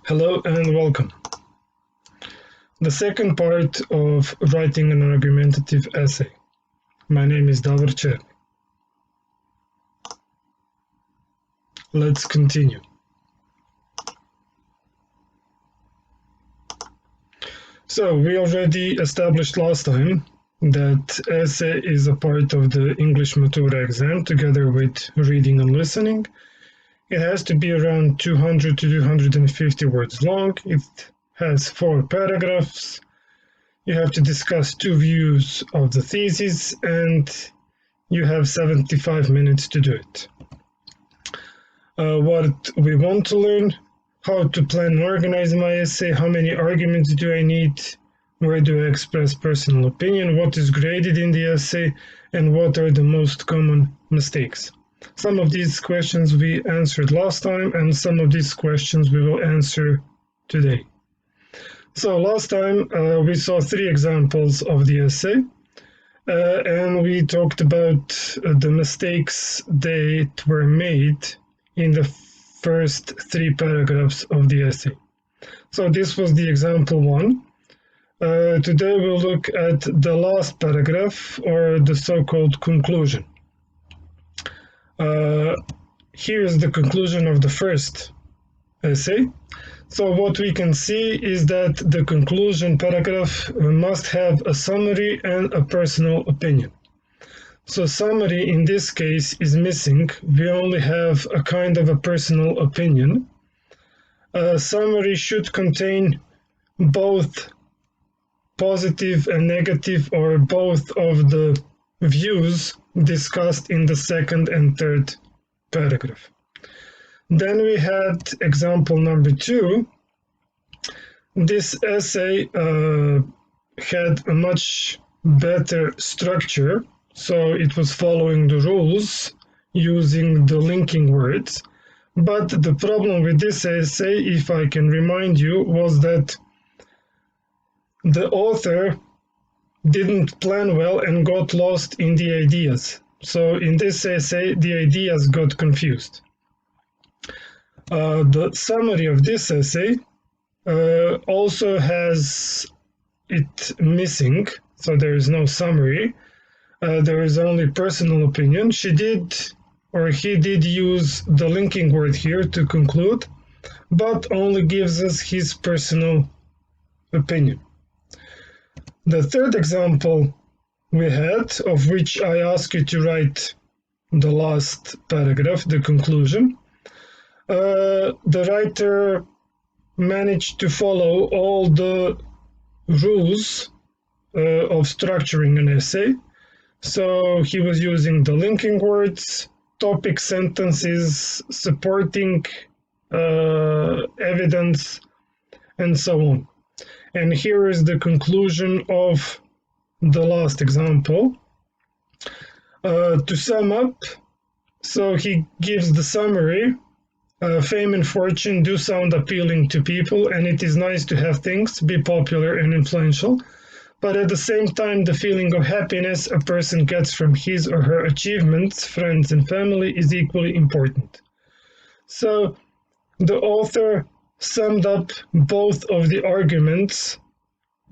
Hello and welcome. The second part of writing an argumentative essay. My name is Davor Černi. Let's continue. So we already established last time that essay is a part of the English Matura exam together with reading and listening. It has to be around 200 to 250 words long. It has 4 paragraphs. You have to discuss 2 views of the thesis and you have 75 minutes to do it. What we want to learn: how to plan and organize my essay, how many arguments do I need, where do I express personal opinion, what is graded in the essay, and what are the most common mistakes. Some of these questions we answered last time, and some of these questions we will answer today. So last time we saw 3 examples of the essay, and we talked about the mistakes that were made in the first 3 paragraphs of the essay. So this was the example 1. Today we'll look at the last paragraph, or the so-called conclusion. Here's the conclusion of the first essay. So what we can see is that the conclusion paragraph must have a summary and a personal opinion. So summary in this case is missing. We only have a kind of a personal opinion. A summary should contain both positive and negative, or both of the views discussed in the second and third paragraph. Then we had example number 2. This essay had a much better structure, so it was following the rules using the linking words. But the problem with this essay, if I can remind you, was that the author didn't plan well and got lost in the ideas. So in this essay, the ideas got confused. The summary of this essay also has it missing, so there is no summary. There is only personal opinion. He did use the linking word here to conclude, but only gives us his personal opinion. The third example we had, of which I ask you to write the last paragraph, the conclusion, the writer managed to follow all the rules of structuring an essay. So he was using the linking words, topic sentences, supporting evidence, and so on. And here is the conclusion of the last example. To sum up, so he gives the summary. Fame and fortune do sound appealing to people, and it is nice to have things, be popular and influential. But at the same time, the feeling of happiness a person gets from his or her achievements, friends and family is equally important. So the author summed up both of the arguments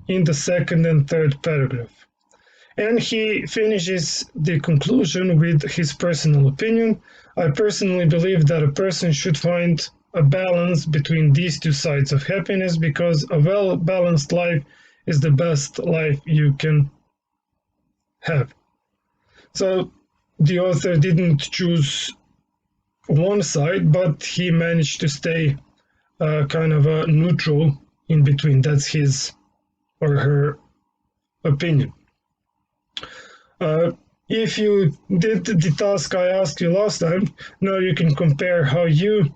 in the second and third paragraph. And he finishes the conclusion with his personal opinion. I personally believe that a person should find a balance between these 2 sides of happiness, because a well-balanced life is the best life you can have. So the author didn't choose one side, but he managed to stay kind of a neutral in between. That's his or her opinion. If you did the task I asked you last time, now you can compare how you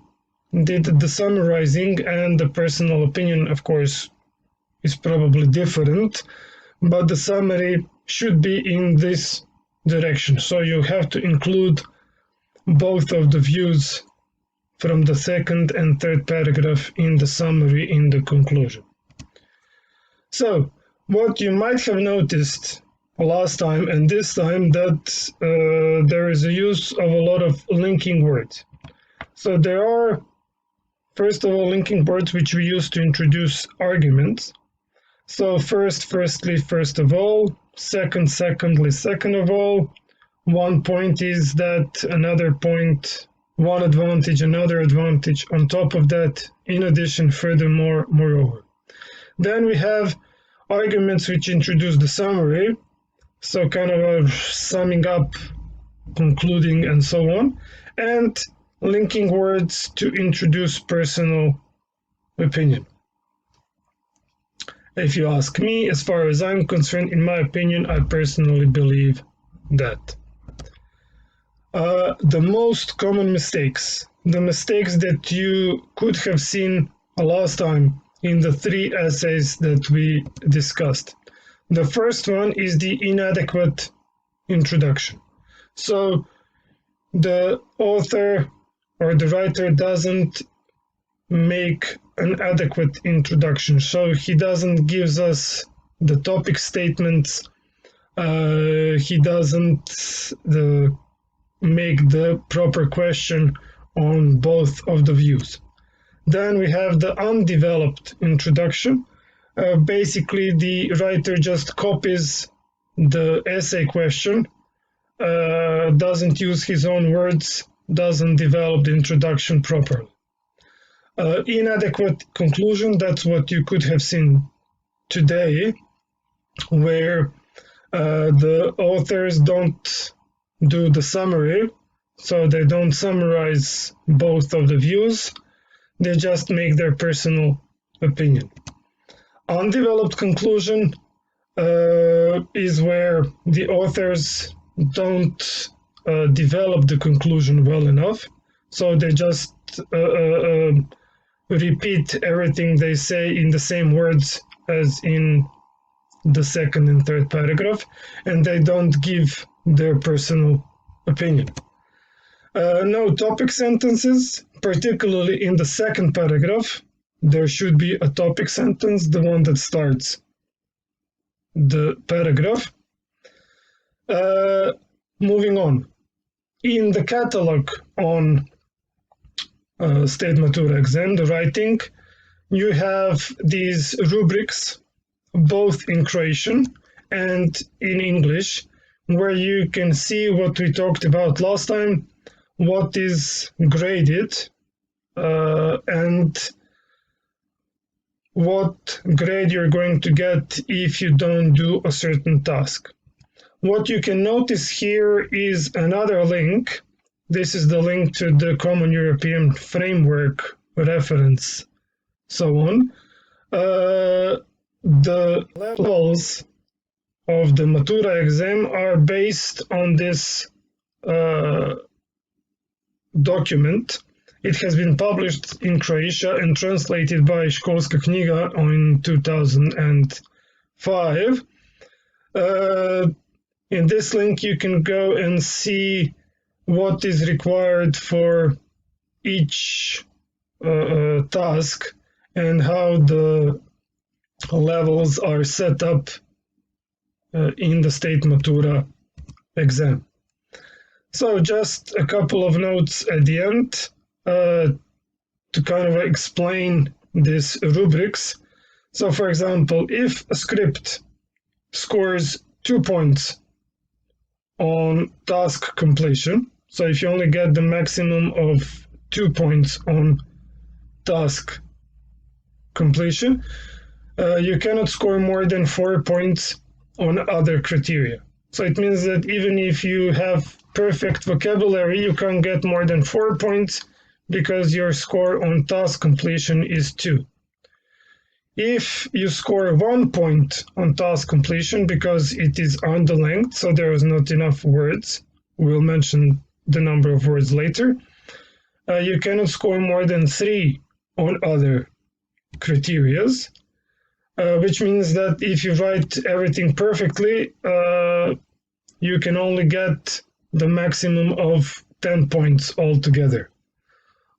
did the summarizing, and the personal opinion, of course, is probably different, but the summary should be in this direction. So you have to include both of the views from the second and third paragraph in the summary, in the conclusion. So what you might have noticed last time and this time, that there is a use of a lot of linking words. So there are first of all, linking words which we use to introduce arguments. So firstly, first of all, secondly, second of all. One point is that, another point, one advantage, another advantage, on top of that, in addition, furthermore, moreover. Then we have arguments which introduce the summary, so kind of a summing up, concluding, and so on, and linking words to introduce personal opinion. If you ask me, as far as I'm concerned, in my opinion, I personally believe that. The most common mistakes, the mistakes that you could have seen last time in the 3 essays that we discussed. The first one is the inadequate introduction. So the author or the writer doesn't make an adequate introduction. So he doesn't give us the topic statements. He doesn't make the proper question on both of the views. Then we have the undeveloped introduction. Basically, the writer just copies the essay question, doesn't use his own words, doesn't develop the introduction properly. Inadequate conclusion, that's what you could have seen today, where the authors don't do the summary, so they don't summarize both of the views, they just make their personal opinion. Undeveloped conclusion is where the authors don't develop the conclusion well enough, so they just repeat everything they say in the same words as in the second and third paragraph, and they don't give their personal opinion. No topic sentences, particularly in the second paragraph. There should be a topic sentence, the one that starts the paragraph. Moving on. In the catalog on State Matura exam, the writing, you have these rubrics, both in Croatian and in English, where you can see what we talked about last time, what is graded, and what grade you're going to get if you don't do a certain task. What you can notice here is another link. This is the link to the Common European Framework reference, so on. The levels of the Matura exam are based on this document. It has been published in Croatia and translated by Školska knjiga in 2005. In this link you can go and see what is required for each task and how the levels are set up in the State Matura exam. So just a couple of notes at the end to kind of explain these rubrics. So for example, if a script scores 2 points on task completion, so if you only get the maximum of 2 points on task completion, you cannot score more than 4 points on other criteria. So it means that even if you have perfect vocabulary, you can't get more than 4 points because your score on task completion is 2. If you score 1 point on task completion because it is underlength, so there is not enough words, we'll mention the number of words later, you cannot score more than 3 on other criterias, which means that if you write everything perfectly, you can only get the maximum of 10 points altogether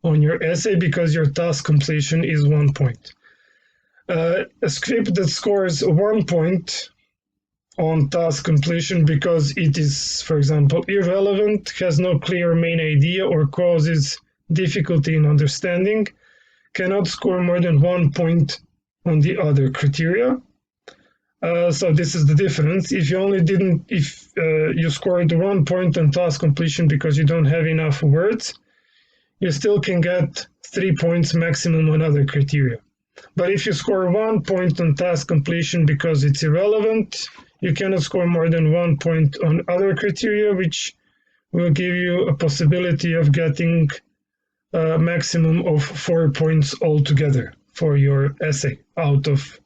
on your essay because your task completion is 1 point. A script that scores 1 point on task completion because it is, for example, irrelevant, has no clear main idea, or causes difficulty in understanding, cannot score more than 1 point on the other criteria. So this is the difference. If you scored 1 point on task completion because you don't have enough words, you still can get 3 points maximum on other criteria. But if you score 1 point on task completion because it's irrelevant, you cannot score more than 1 point on other criteria, which will give you a possibility of getting a maximum of 4 points altogether for your essay out of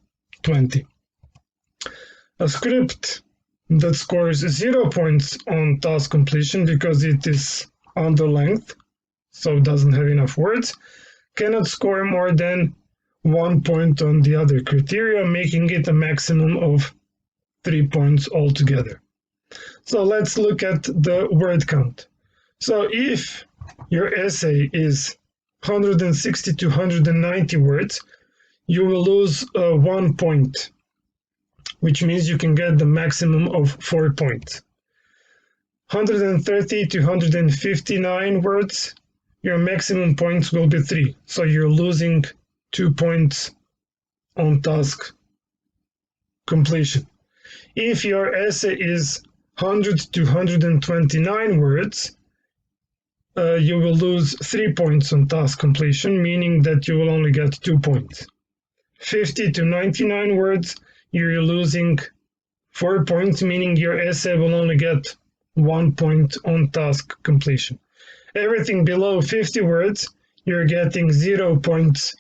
20. A script that scores 0 points on task completion because it is under length, so it doesn't have enough words, cannot score more than 1 point on the other criteria, making it a maximum of 3 points altogether. So let's look at the word count. So if your essay is 160 to 190 words, you will lose 1 point, which means you can get the maximum of 4 points. 130 to 159 words, your maximum points will be 3, so you're losing 2 points on task completion. If your essay is 100 to 129 words, you will lose 3 points on task completion, meaning that you will only get 2 points. 50 to 99 words, you're losing 4 points, meaning your essay will only get 1 point on task completion. Everything below 50 words, you're getting 0 points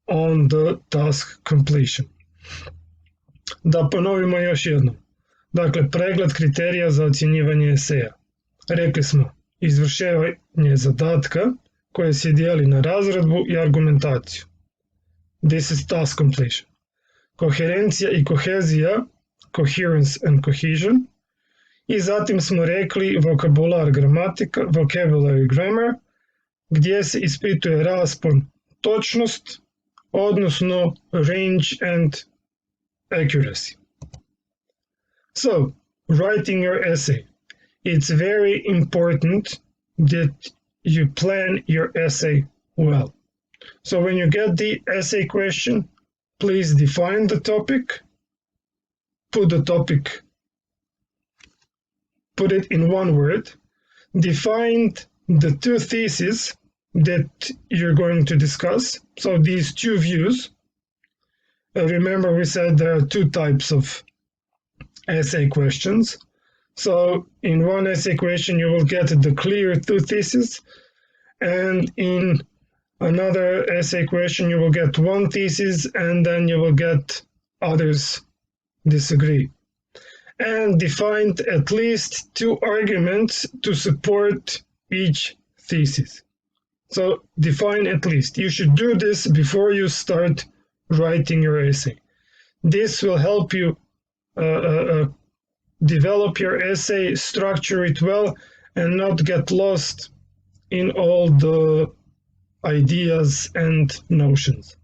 on the task completion. Da ponovimo još jednom. Dakle, pregled kriterija za ocjenjivanje eseja. Rekli smo, izvršavanje zadatka koje se dijeli na razredbu i argumentaciju. This is task completion. Koherencija i kohezija, coherence and cohesion. I zatim smo rekli vokabular gramatika, vocabulary grammar, gdje se ispituje raspon, točnost, odnosno range and accuracy. So, writing your essay. It's very important that you plan your essay well. So when you get the essay question, please define the topic, put it in one word, define the two theses that you're going to discuss. So these two views, remember we said there are two types of essay questions. So in one essay question you will get the clear two theses, and in another essay question you will get one thesis and then you will get others disagree. And define at least two arguments to support each thesis. So define at least. You should do this before you start writing your essay. This will help you develop your essay, structure it well, and not get lost in all the ideas and notions.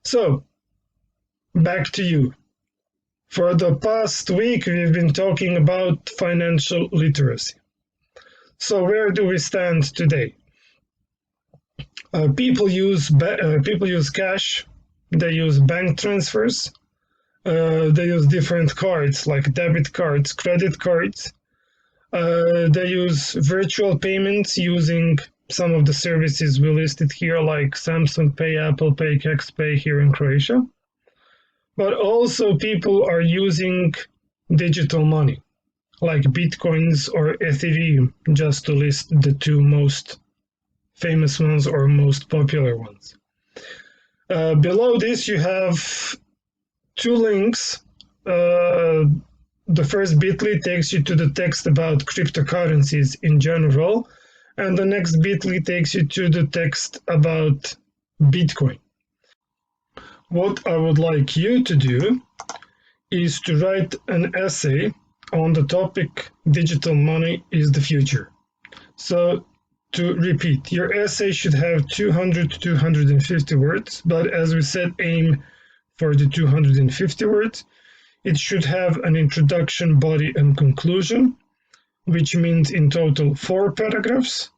So, back to you. For the past week, we've been talking about financial literacy. So where do we stand today? People use cash, they use bank transfers, they use different cards like debit cards, credit cards. They use virtual payments using some of the services we listed here, like Samsung Pay, Apple Pay, Kex Pay here in Croatia. But also people are using digital money, like Bitcoins or Ethereum, just to list the two most famous ones or most popular ones. Below this you have two links. The first bit.ly takes you to the text about cryptocurrencies in general, and the next bit.ly takes you to the text about Bitcoin. What I would like you to do is to write an essay on the topic digital money is the future. So to repeat, your essay should have 200 to 250 words, but as we said, aim for the 250 words. It should have an introduction, body, and conclusion, which means in total 4 paragraphs.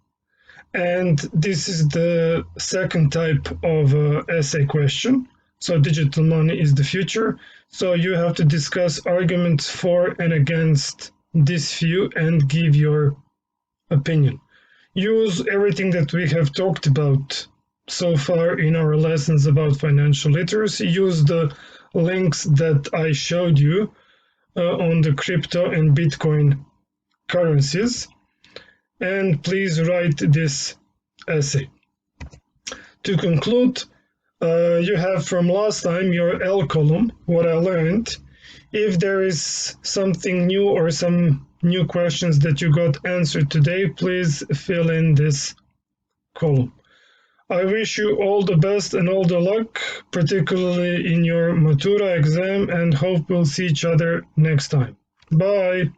And this is the second type of essay question. So digital money is the future. So you have to discuss arguments for and against this view and give your opinion. Use everything that we have talked about so far in our lessons about financial literacy. Use the links that I showed you on the crypto and Bitcoin currencies. And please write this essay. To conclude, you have from last time your L column, what I learned. If there is something new or some new questions that you got answered today, please fill in this column. I wish you all the best and all the luck, particularly in your Matura exam, and hope we'll see each other next time. Bye!